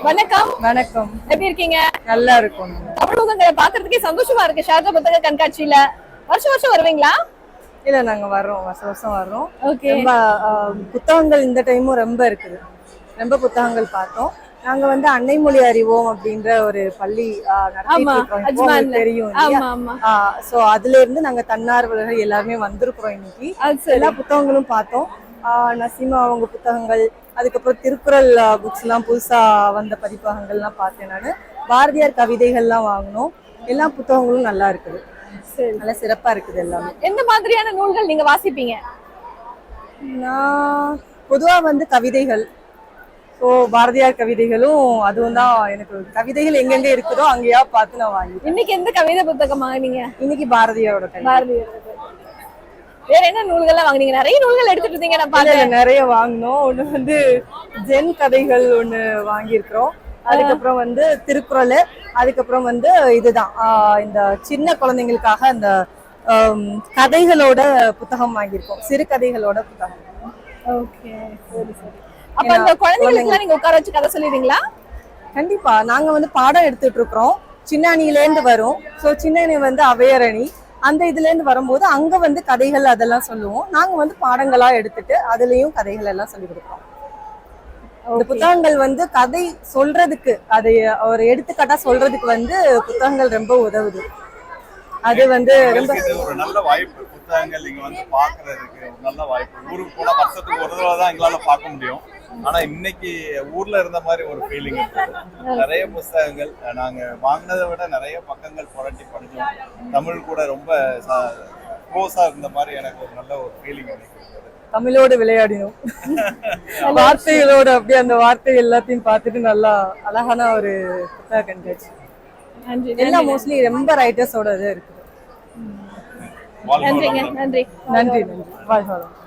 வணக்கம். வணக்கம். எப்படி இருக்கீங்க? நல்லா இருக்கும். தமிழ் முகங்களை பாக்குறதுக்கே சந்தோஷமா இருக்கு. ஷார்ஜா புத்தக கண்காட்சியில வருஷம் வருஷம் வருவீங்களா? இல்ல, நாங்க வர்றோம், வருஷம் வருஷம் வர்றோம். ஓகே. ரொம்ப புத்தகங்கள் இந்த டைமும் ரொம்ப இருக்குது. ரொம்ப புத்தகங்கள் பார்த்தோம். நாங்க வந்து அன்னை மொழி அறிவோம் அப்படின்ற ஒரு பள்ளி நடத்திட்டு இருக்கோம், தெரியும் இல்லையா? சோ அதுல இருந்து நாங்க தன்னார்வலர்கள் எல்லாருமே வந்திருக்கிறோம். இன்னைக்கு எல்லா புத்தகங்களும் பார்த்தோம். நசீமா அவங்க புத்தகங்கள், அதுக்கப்புறம் திருக்குறள் புக்ஸ் எல்லாம் புதுசா வந்த பதிப்பகங்கள்லாம் பார்த்தேன். நான் பாரதியார் கவிதைகள்லாம் வாங்கினோம். எல்லா புத்தகங்களும் நல்லா இருக்குது, நல்லா சிறப்பா இருக்குது. எல்லாமே. எந்த மாதிரியான நூல்கள் நீங்க வாசிப்பீங்க? நான் பொதுவா வந்து கவிதைகள், ஸோ பாரதியார் கவிதைகளும் அதுவும் தான். எனக்கு கவிதைகள் எங்கெங்க இருக்குதோ அங்கேயா பார்த்து நான் வாங்கிட்டேன். இன்னைக்கு எந்த கவிதை புத்தகம் வாங்கினீங்க? இன்னைக்கு பாரதியாரோட கவிதை. வேற என்ன நூல்கள்லாம் வாங்குனீங்க? நிறைய நூல்கள் எடுத்துட்டு இருந்தீங்க, நான் பார்த்தேன். நிறைய வாங்கினோம். ஒண்ணு வந்து ஜென் கதைகள் ஒண்ணு வாங்கியிருக்கிறோம். அதுக்கப்புறம் வந்து திருக்குறள், அதுக்கப்புறம் வந்து இதுதான் இந்த சின்ன குழந்தைங்களுக்காக அந்த கதைகளோட புத்தகம் வாங்கியிருக்கோம், சிறு கதைகளோட புத்தகம். ஓகே, சரி சரி. அப்ப அந்த குழந்தைகளுக்கு நீங்க உட்கார வச்சு கதை சொல்லிடுவீங்களா? கண்டிப்பா. நாங்க வந்து பாடம் எடுத்துட்டு இருக்கிறோம். சின்ன அணியில இருந்து வரும். சோ சின்ன அணி வந்து அவையர் அணி, அந்த இதுல இருந்து வரும்போது அங்க வந்து கதைகள் அதெல்லாம் சொல்லுவோம். நாங்க வந்து பாடங்களா எடுத்துட்டு அதுலயும் கதைகள் எல்லாம் சொல்லி கொடுக்கிறோம். இந்த புத்தகங்கள் வந்து கதை சொல்றதுக்கு, அதை ஒரு எடுத்துக்காட்டா சொல்றதுக்கு வந்து புத்தகங்கள் ரொம்ப உதவுது. அது வந்து ரொம்ப ஒரு நல்ல வாய்ப்பு. புத்தகங்கள் இங்க வந்து பாக்குறதுக்கு ஒரு நல்ல வாய்ப்பு. ஊருக்கு போனா வருஷத்துக்கு ஒரு தடவை தான் எங்களால பார்க்க முடியும். ஆனா இன்னைக்கு ஊர்ல இருந்த மாதிரி ஒரு ஃபீலிங் இருக்கு. நிறைய புத்தகங்கள் நாங்க வாங்கினதை விட நிறைய பக்கங்கள் புரட்டி படிச்சோம். தமிழ் கூட ரொம்ப க்ளோஸா இருந்த மாதிரி எனக்கு ஒரு நல்ல ஒரு ஃபீலிங் எனக்கு. தமிழோடு விளையாடினோம், வார்த்தைகளோடு. அப்படியே அந்த வார்த்தை எல்லாத்தையும் பார்த்துட்டு நல்லா அழகான ஒரு புத்தக கண்காட்சி. எல்லாம் மோஸ்ட்லி ரொம்ப ரைட்டர்ஸோட இது இருக்குது. நன்றி நன்றி நன்றி. வாழ்க வளமுடன்.